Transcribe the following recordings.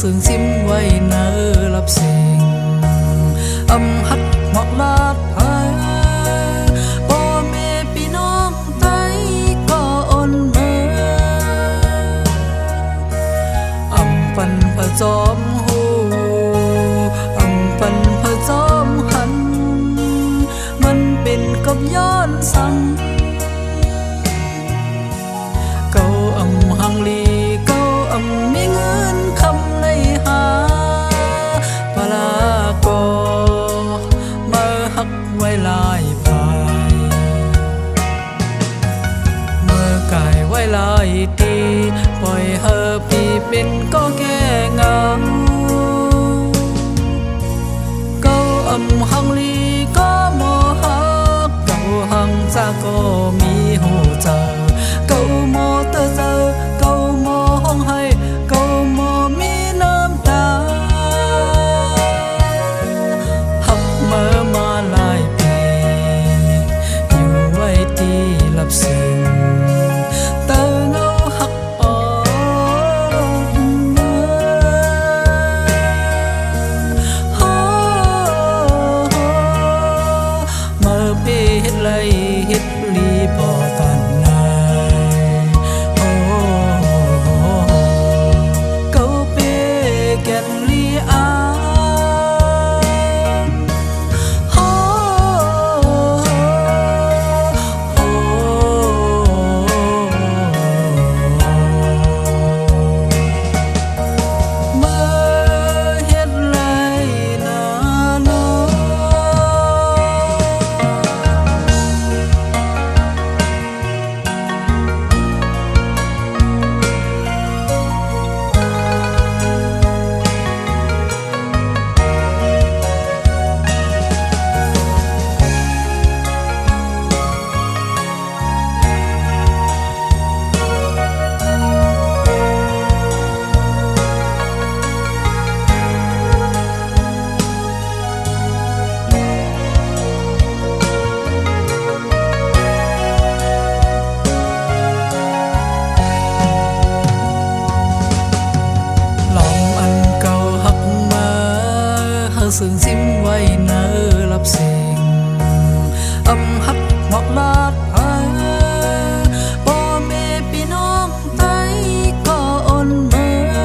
sương chim quay nở lập xình âm hắt mọc lát phai bố mẹ piน้องไต้ก็อ่อนเมื่ออำปันพระจอมหูอำปันพระจอมหันมันเป็นกับย้อนสั่งเก่าอำหังลีเก่าอำมีเงินคำเลยหาปลาก็มาหักไว้ลายพายเมื่อกายไว้ลายตีปล่อยเฮอพี่เป็นก็แก่เงาเก่าอำหังลีก็มอหักเก่าหังจากก็มีหูเจอเก่าโมเตอเจอเก่าโมห้องให้เก่าโมมีน้ำตาหักเมื่อมาหลายปีอยู่ไว้ที่ลับซึ้งเตอเงาหักอ่อนเมื่อเพชรไหลเฮ็ดลีพอกันนายเก่าเปแก่นลีอาเมื่อเฮ็ดไหลนาโนsương chim quay nở lập xình âm hắt mọc lát phai bố mẹ piน้องไต้ก็อ่อนเมื่อ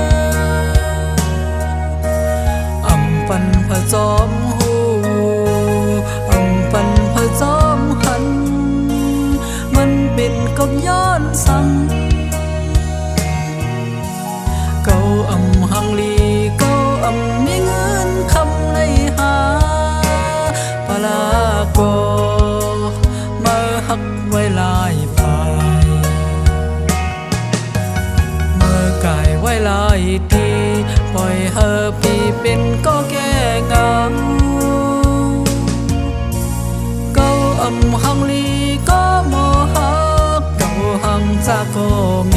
อำปันพระจอมหูอำปันพระจอมหันมันเป็นกับย้อนสั่งเก่าอำหังลีเก่าอำมีเงินคำเลยหาปลาก็มาหักไว้ลายพายเมื่อกายไว้ลายตีปล่อยเฮอพี่เป็นก็แก่เงาเก่าอำหังลีก็มอหักเก่าหังจากก็มี